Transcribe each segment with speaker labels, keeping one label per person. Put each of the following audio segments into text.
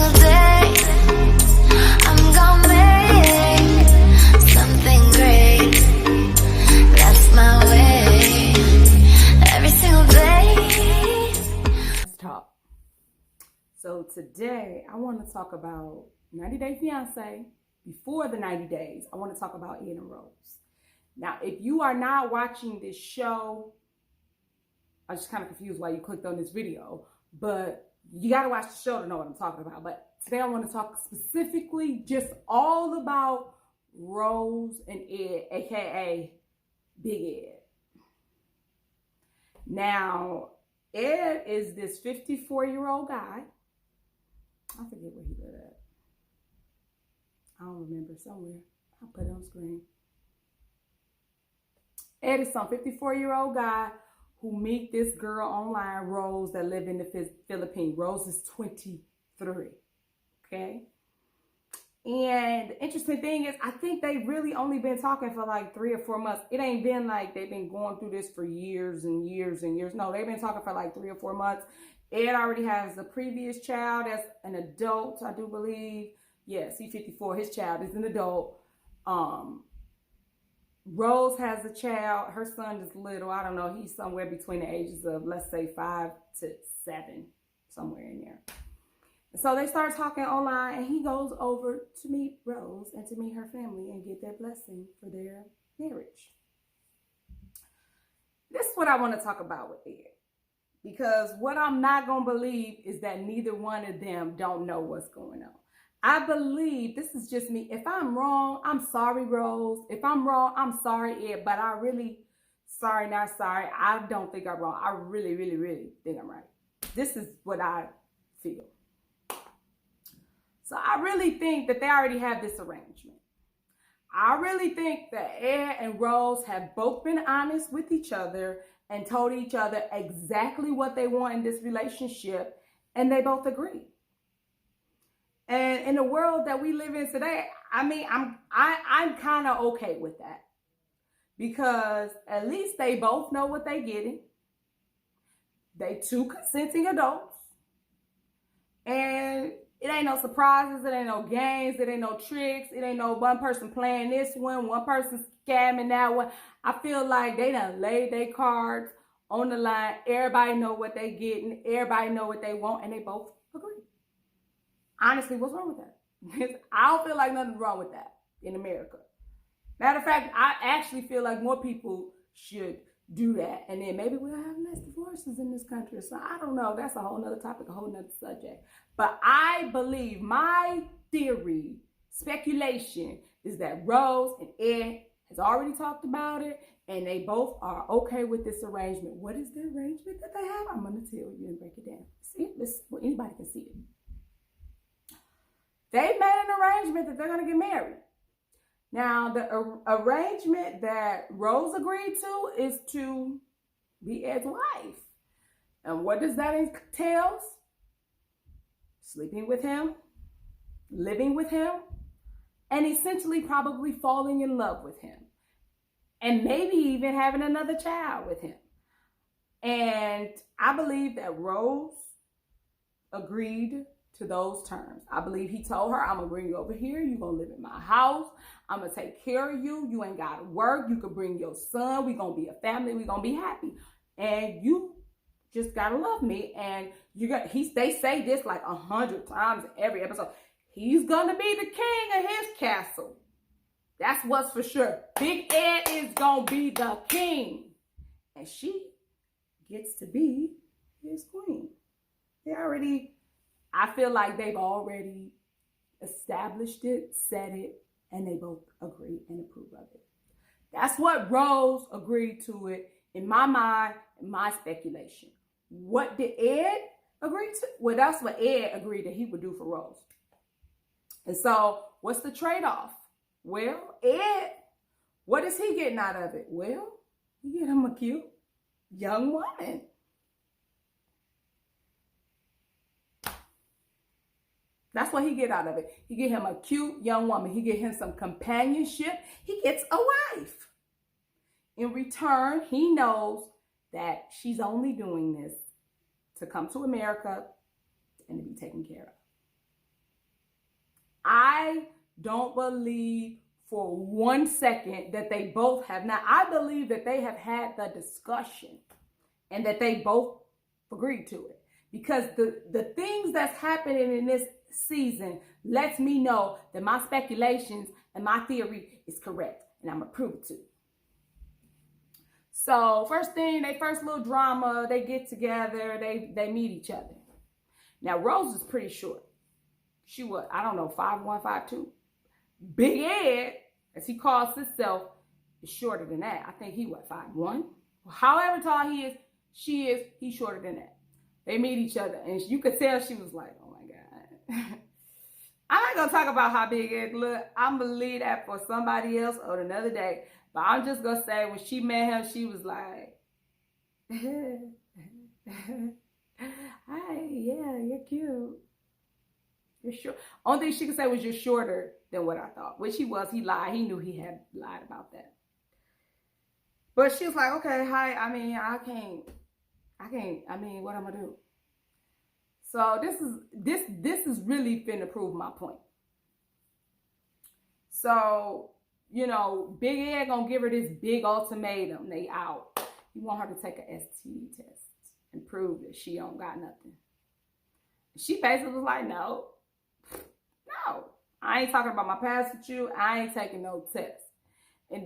Speaker 1: single day I'm gonna make something great. That's my way. Every single day.
Speaker 2: Let's talk. So today I want to talk about 90 Day Fiance. Before the 90 days, I want to talk about Ed and Rose. Now, if you are not watching this show, I was just kind of confused why you clicked on this video, but you got to watch the show to know what I'm talking about. But today I want to talk specifically just all about Rose and Ed, aka Big Ed. Now, Ed is this 54-year-old guy. I forget where he lived at. I don't remember, somewhere. I'll put it on screen. Ed is some 54-year-old guy who meet this girl online, Rose, that live in the Philippines. Rose is 23, okay? And the interesting thing is, I think they really only been talking for like 3 or 4 months. It ain't been like they've been going through this for years and years and years. No, they've been talking for like 3 or 4 months. Ed already has a previous child that's an adult, I do believe. Yes, he's 54. His child is an adult. Rose has a child. Her son is little. I don't know. He's somewhere between the ages of, let's say, 5 to 7, somewhere in there. So they start talking online, and he goes over to meet Rose and to meet her family and get their blessing for their marriage. This is what I want to talk about with Ed. Because what I'm not going to believe is that neither one of them don't know what's going on. I believe, this is just me. If I'm wrong, I'm sorry, Rose. If I'm wrong, I'm sorry, Ed. But I really, sorry, not sorry. I don't think I'm wrong. I really, really, really think I'm right. This is what I feel. So I really think that they already have this arrangement. I really think that Ed and Rose have both been honest with each other and told each other exactly what they want in this relationship, and they both agree. And in the world that we live in today, I mean, I'm kind of okay with that, because at least they both know what they're getting. They two consenting adults, and it ain't no surprises, it ain't no games, it ain't no tricks, it ain't no one person playing this one person scamming that one. I feel like they done laid their cards on the line. Everybody know what they getting, everybody know what they want, and they both agree. Honestly, what's wrong with that? I don't feel like nothing's wrong with that in America. Matter of fact, I actually feel like more people should do that. And then maybe we'll have less divorces in this country. So I don't know. That's a whole nother topic, a whole nother subject. But I believe, my theory, speculation, is that Rose and Ed has already talked about it, and they both are okay with this arrangement. What is the arrangement that they have? I'm going to tell you and break it down. See, well, anybody can see it. They made an arrangement that they're going to get married. Now, the arrangement that Rose agreed to is to be Ed's wife. And what does that entail? Sleeping with him, living with him, and essentially probably falling in love with him. And maybe even having another child with him. And I believe that Rose agreed to those terms. I believe he told her, I'm going to bring you over here. You're going to live in my house. I'm going to take care of you. You ain't got to work. You can bring your son. We're going to be a family. We're going to be happy. And you just got to love me. And they say this like 100 times in every episode. He's going to be the king of his castle. That's what's for sure. Big Ed is going to be the king. And she gets to be his queen. I feel like they've already established it, said it, and they both agree and approve of it. That's what Rose agreed to it, in my mind, in my speculation. What did Ed agree to? Well, that's what Ed agreed that he would do for Rose. And so, what's the trade-off? Well, Ed, what is he getting out of it? Well, you get him a cute young woman. That's what he get out of it. He get him a cute young woman. He get him some companionship. He gets a wife. In return, he knows that she's only doing this to come to America and to be taken care of. I don't believe for 1 second that they both have not. I believe that they have had the discussion and that they both agreed to it. Because the things that's happening in this season lets me know that my speculations and my theory is correct. And I'm going to prove it to you. So first thing, they first little drama, they get together, they meet each other. Now Rose is pretty short. She was, I don't know, 5'1", 5'2". Big Ed, as he calls himself, is shorter than that. I think he, 5'1"? However tall he is, he's shorter than that. They meet each other, and you could tell she was like, oh my God. I'm not going to talk about how Big Ed look. I'm going to leave that for somebody else or another day. But I'm just going to say, when she met him, she was like, hi, yeah, you're cute. You're short. Only thing she could say was you're shorter than what I thought. Which he was. He lied. He knew he had lied about that. But she was like, okay, hi. I mean, I can't. I mean, what I'm gonna do? So this is really finna prove my point. So, you know, Big Ed gonna give her this big ultimatum. They out. He want her to take a STD test and prove that she don't got nothing. She basically was like, no, I ain't talking about my past with you. I ain't taking no test. And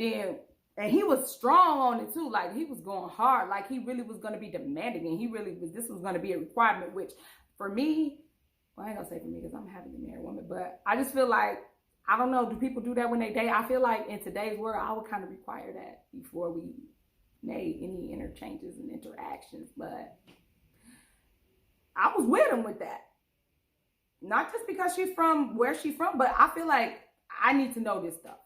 Speaker 2: he was strong on it too. Like, he was going hard. Like, he really was going to be demanding. And he really was, this was going to be a requirement, which for me, well, I ain't going to say for me because I'm a happily married woman, but I just feel like, I don't know, do people do that when they date? I feel like in today's world, I would kind of require that before we made any interchanges and interactions. But I was with him with that. Not just because she's from where she's from, but I feel like I need to know this stuff.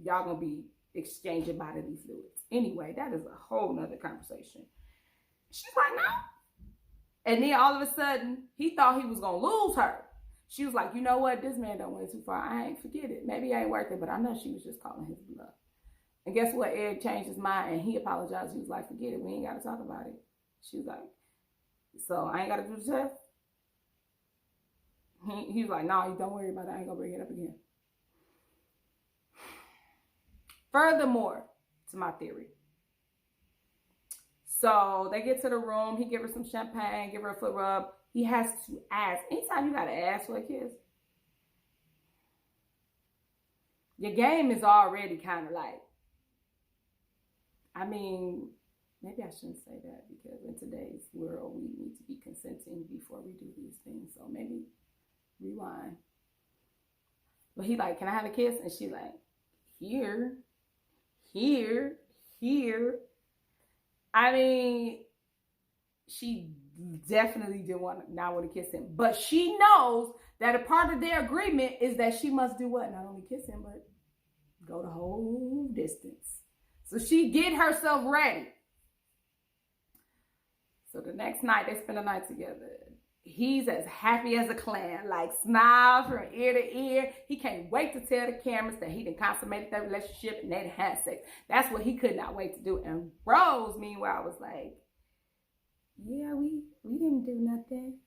Speaker 2: Y'all gonna be exchanging bodily fluids. Anyway, that is a whole nother conversation. She's like, no. And then all of a sudden, he thought he was gonna lose her. She was like, you know what? This man don't went too far. I ain't forget it. Maybe I ain't worth it, but I know she was just calling his bluff. And guess what? Ed changed his mind and he apologized. He was like, forget it. We ain't gotta talk about it. She was like, so I ain't gotta do the test? He was like, no, don't worry about it. I ain't gonna bring it up again. Furthermore, to my theory. So they get to the room. He give her some champagne, give her a foot rub. He has to ask. Anytime you gotta ask for a kiss, your game is already kind of like, I mean, maybe I shouldn't say that because in today's world, we need to be consenting before we do these things. So maybe rewind. But he like, can I have a kiss? And she like, here. I mean, she definitely didn't not want to kiss him. But she knows that a part of their agreement is that she must do what? Not only kiss him, but go the whole distance. So she get herself ready. So the next night, they spend the night together. He's as happy as a clam, like smiles from ear to ear. He can't wait to tell the cameras that he done consummated that relationship and they had sex. That's what he could not wait to do. And Rose, meanwhile, was like, yeah, we didn't do nothing.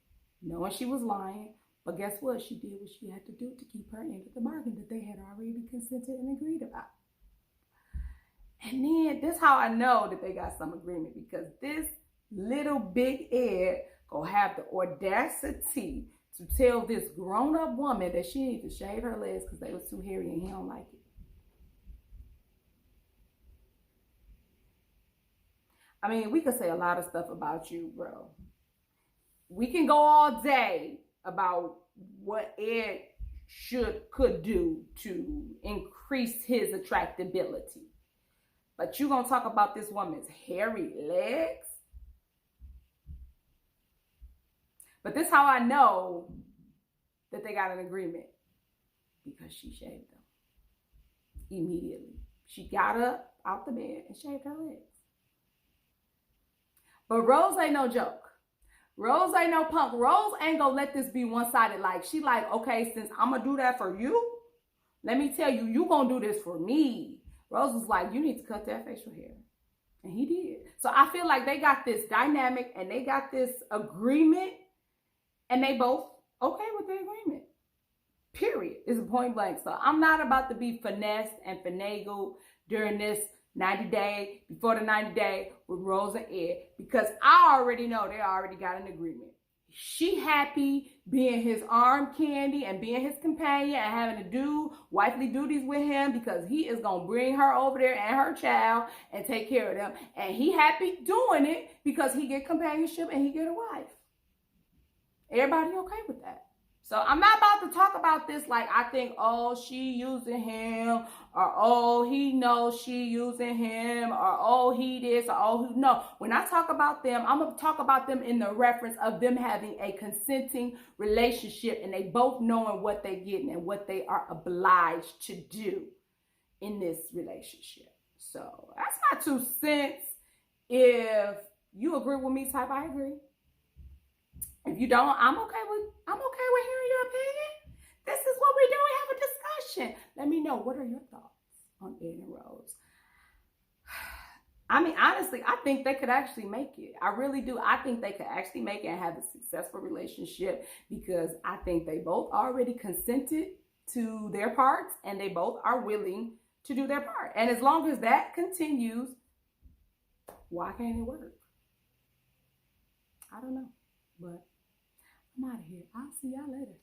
Speaker 2: Knowing she was lying. But guess what? She did what she had to do to keep her end of the bargain that they had already consented and agreed about. And then this is how I know that they got some agreement, because this little Big Ed gonna have the audacity to tell this grown-up woman that she needs to shave her legs because they was too hairy and he don't like it. I mean, we could say a lot of stuff about you, bro. We can go all day about what Ed could do to increase his attractability. But you gonna talk about this woman's hairy legs? But this is how I know that they got an agreement. Because she shaved them. Immediately. She got up out the bed and shaved her legs. But Rose ain't no joke. Rose ain't no punk. Rose ain't gonna let this be one-sided. Like, she like, okay, since I'm gonna do that for you, let me tell you, you gonna do this for me. Rose was like, you need to cut that facial hair. And he did. So I feel like they got this dynamic and they got this agreement. And they both okay with the agreement. Period. It's point blank. So I'm not about to be finessed and finagled during this 90-day, before the 90-day with Rose and Ed, because I already know they already got an agreement. She happy being his arm candy and being his companion and having to do wifely duties with him because he is going to bring her over there and her child and take care of them. And he happy doing it because he get companionship and he get a wife. Everybody okay with that? So I'm not about to talk about this like I think, oh, she using him, or oh, he knows she using him, or oh, he this, or oh, he... No, when I talk about them, I'm going to talk about them in the reference of them having a consenting relationship and they both knowing what they're getting and what they are obliged to do in this relationship. So that's my 2 cents. If you agree with me, type I agree. If you don't, I'm okay with hearing your opinion. This is what we do. We have a discussion. Let me know, what are your thoughts on Ed and Rose? I mean, honestly, I think they could actually make it. I really do. I think they could actually make it and have a successful relationship because I think they both already consented to their parts and they both are willing to do their part. And as long as that continues, why can't it work? I don't know, but I'm out of here. I'll see y'all later.